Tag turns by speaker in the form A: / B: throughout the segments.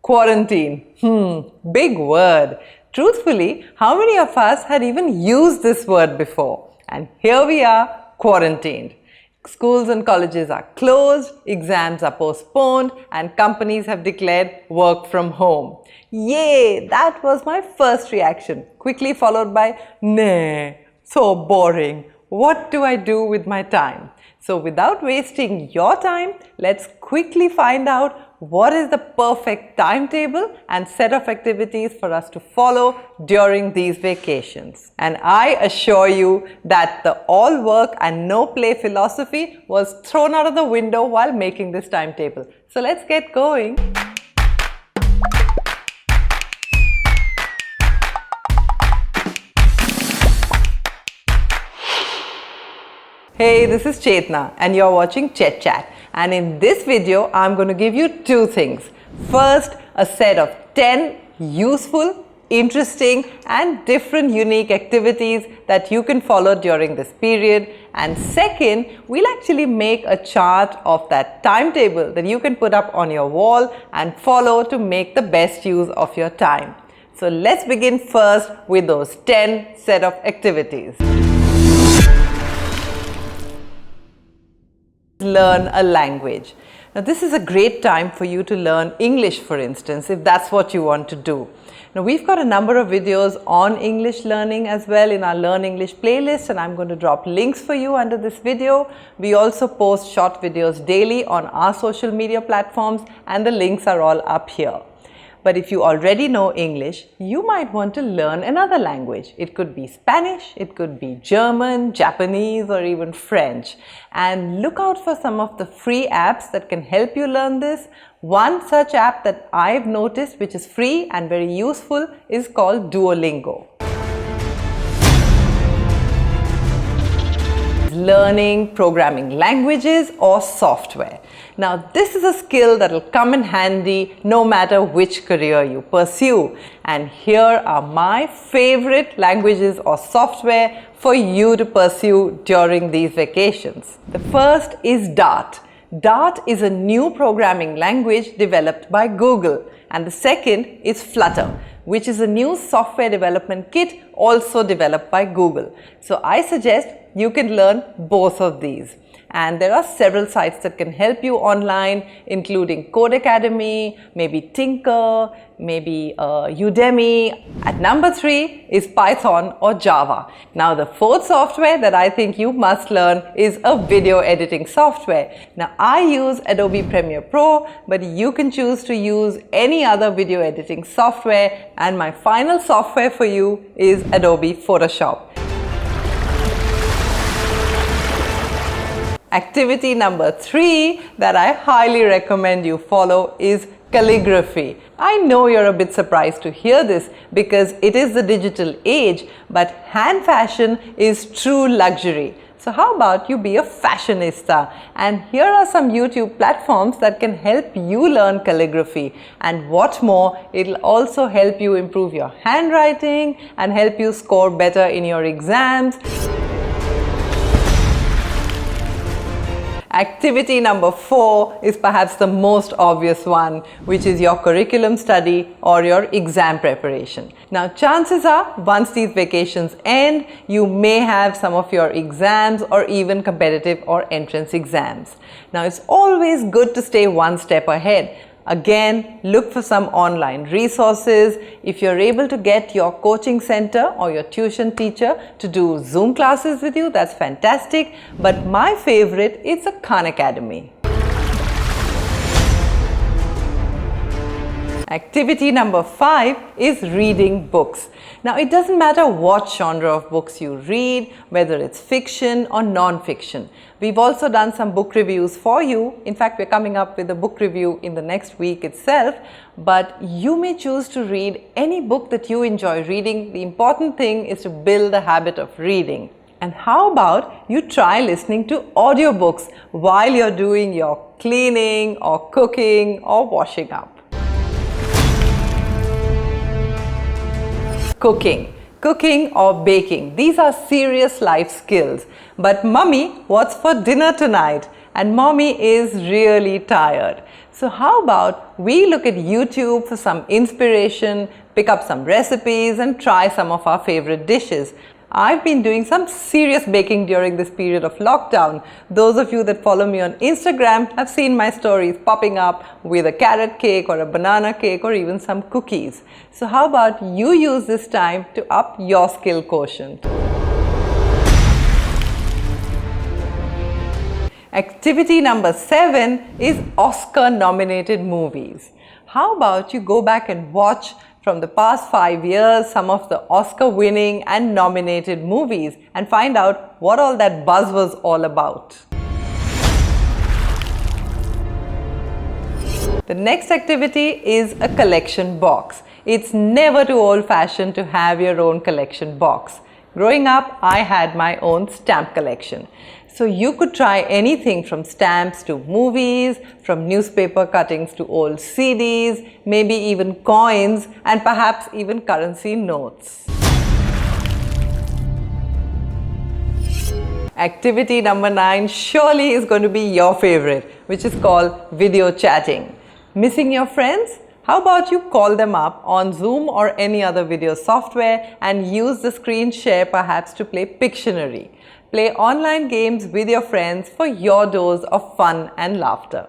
A: Quarantine. Big word. Truthfully, how many of us had even used this word before? And here we are, quarantined. Schools and colleges are closed, exams are postponed, and companies have declared work from home. Yay! That was my first reaction, quickly followed by, nah, so boring. What do I do with my time? So without wasting your time, let's quickly find out what is the perfect timetable and set of activities for us to follow during these vacations. And I assure you that the all work and no play philosophy was thrown out of the window while making this timetable. So let's get going. Hey, this is Chetna and you're watching ChetChat. And in this video, I'm going to give you two things. First, a set of 10 useful, interesting and different unique activities that you can follow during this period. And second, we'll actually make a chart of that timetable that you can put up on your wall and follow to make the best use of your time. So let's begin first with those 10 set of activities. Learn a language. Now this is a great time for you to learn English, for instance, if that's what you want to do. Now we've got a number of videos on English learning as well in our Learn English playlist, and I'm going to drop links for you under this video. We also post short videos daily on our social media platforms and the links are all up here. But if you already know English, you might want to learn another language. It could be Spanish, it could be German, Japanese, or even French. And look out for some of the free apps that can help you learn this. One such app that I've noticed, which is free and very useful, is called Duolingo. Learning programming languages or software. Now this is a skill that will come in handy no matter which career you pursue, and here are my favorite languages or software for you to pursue during these vacations. The first is Dart. Dart is a new programming language developed by Google, and the second is Flutter, which is a new software development kit also developed by Google. So I suggest you can learn both of these. And there are several sites that can help you online, including Code Academy, maybe Tinker, maybe Udemy. At number 3 is Python or Java. Now the fourth software that I think you must learn is a video editing software. Now I use Adobe Premiere Pro, but you can choose to use any other video editing software. And my final software for you is Adobe Photoshop. Activity number 3 that I highly recommend you follow is calligraphy. I know you're a bit surprised to hear this because it is the digital age, but hand fashion is true luxury. So how about you be a fashionista? And here are some YouTube platforms that can help you learn calligraphy. And what more, it'll also help you improve your handwriting and help you score better in your exams. Activity number 4 is perhaps the most obvious one, which is your curriculum study or your exam preparation. Now chances are, once these vacations end, you may have some of your exams or even competitive or entrance exams. Now it's always good to stay one step ahead. Again, look for some online resources. If you're able to get your coaching center or your tuition teacher to do Zoom classes with you, that's fantastic. But my favorite is the Khan Academy. Activity number 5 is reading books. Now it doesn't matter what genre of books you read, whether it's fiction or non-fiction. We've also done some book reviews for you. In fact, we're coming up with a book review in the next week itself. But you may choose to read any book that you enjoy reading. The important thing is to build the habit of reading. And how about you try listening to audiobooks while you're doing your cleaning or cooking or washing up. Cooking. cooking or baking. These are serious life skills. But mummy, what's for dinner tonight? And mommy is really tired. So how about we look at YouTube for some inspiration, pick up some recipes and try some of our favorite dishes. I've been doing some serious baking during this period of lockdown. Those of you that follow me on Instagram have seen my stories popping up with a carrot cake or a banana cake or even some cookies. So how about you use this time to up your skill quotient? Activity number 7 is Oscar-nominated movies. How about you go back and watch from the past 5 years some of the Oscar-winning and nominated movies and find out what all that buzz was all about. The next activity is a collection box. It's never too old-fashioned to have your own collection box. Growing up, I had my own stamp collection. So you could try anything from stamps to movies, from newspaper cuttings to old CDs, maybe even coins and perhaps even currency notes. Activity number 9 surely is going to be your favorite, which is called video chatting. Missing your friends? How about you call them up on Zoom or any other video software and use the screen share perhaps to play Pictionary. Play online games with your friends for your dose of fun and laughter.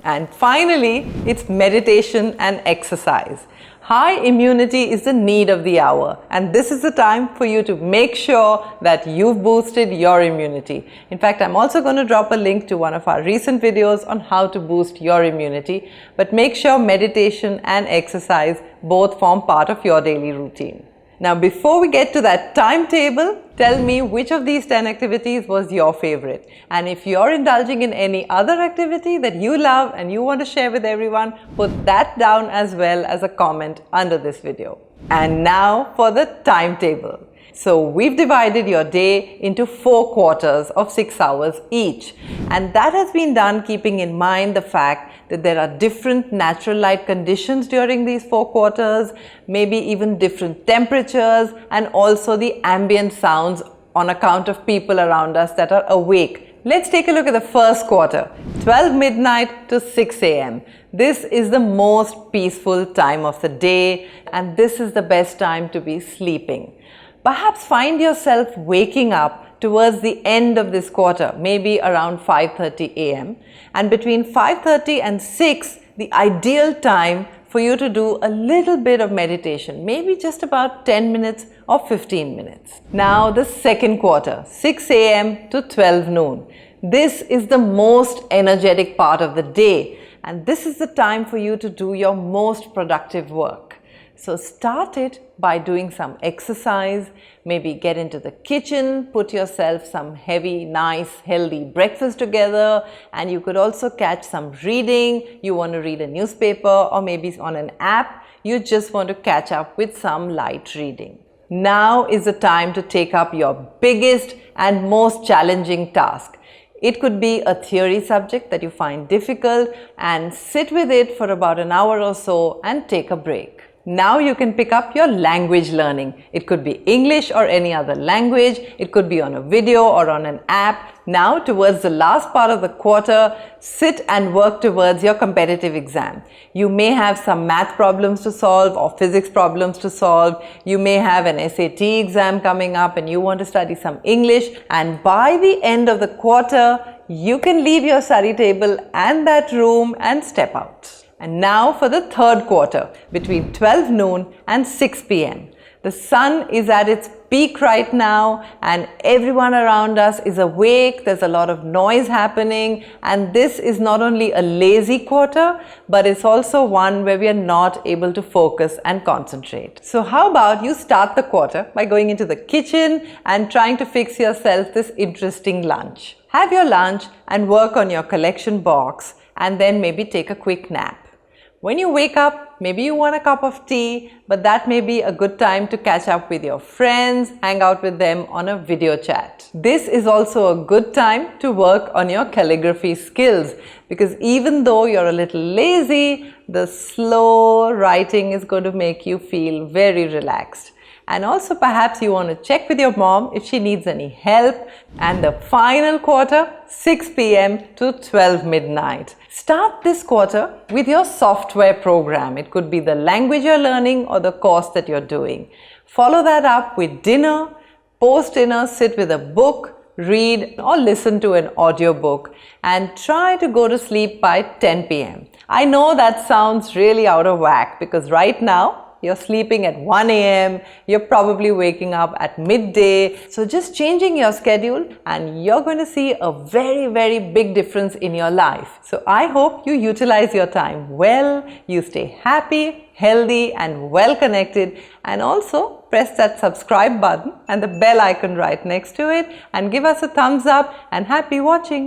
A: And finally, it's meditation and exercise. High immunity is the need of the hour, and this is the time for you to make sure that you've boosted your immunity. In fact, I'm also going to drop a link to one of our recent videos on how to boost your immunity, but make sure meditation and exercise both form part of your daily routine. Now, before we get to that timetable, tell me which of these 10 activities was your favorite. And if you're indulging in any other activity that you love and you want to share with everyone, put that down as well as a comment under this video. And now for the timetable. So we've divided your day into 4 quarters of 6 hours each. And that has been done keeping in mind the fact that there are different natural light conditions during these 4 quarters, maybe even different temperatures and also the ambient sounds on account of people around us that are awake. Let's take a look at the first quarter, 12 midnight to 6 a.m. This is the most peaceful time of the day and this is the best time to be sleeping. Perhaps find yourself waking up towards the end of this quarter, maybe around 5:30 a.m. And between 5:30 and 6, the ideal time for you to do a little bit of meditation, maybe just about 10 minutes or 15 minutes. Now the second quarter, 6 a.m. to 12 noon. This is the most energetic part of the day, and this is the time for you to do your most productive work. So start it by doing some exercise, maybe get into the kitchen, put yourself some heavy, nice, healthy breakfast together, and you could also catch some reading. You want to read a newspaper or maybe on an app, you just want to catch up with some light reading. Now is the time to take up your biggest and most challenging task. It could be a theory subject that you find difficult and sit with it for about an hour or so and take a break. Now you can pick up your language learning. It could be English or any other language. It could be on a video or on an app. Now towards the last part of the quarter, sit and work towards your competitive exam. You may have some math problems to solve or physics problems to solve. You may have an SAT exam coming up and you want to study some English. And by the end of the quarter, you can leave your study table and that room and step out. And now for the third quarter, between 12 noon and 6 p.m. The sun is at its peak right now and everyone around us is awake. There's a lot of noise happening, and this is not only a lazy quarter, but it's also one where we are not able to focus and concentrate. So how about you start the quarter by going into the kitchen and trying to fix yourself this interesting lunch. Have your lunch and work on your collection box and then maybe take a quick nap. When you wake up, maybe you want a cup of tea, but that may be a good time to catch up with your friends, hang out with them on a video chat. This is also a good time to work on your calligraphy skills, because even though you're a little lazy, the slow writing is going to make you feel very relaxed. And also perhaps you want to check with your mom if she needs any help. And the final quarter, 6 p.m. to 12 midnight. Start this quarter with your software program. It could be the language you're learning or the course that you're doing. Follow that up with dinner. Post dinner, sit with a book, read or listen to an audiobook, and try to go to sleep by 10 p.m. I know that sounds really out of whack, because right now you're sleeping at 1 a.m., you're probably waking up at midday. So just changing your schedule and you're going to see a very, very big difference in your life. So I hope you utilize your time well, you stay happy, healthy and well connected, and also press that subscribe button and the bell icon right next to it, and give us a thumbs up, and happy watching.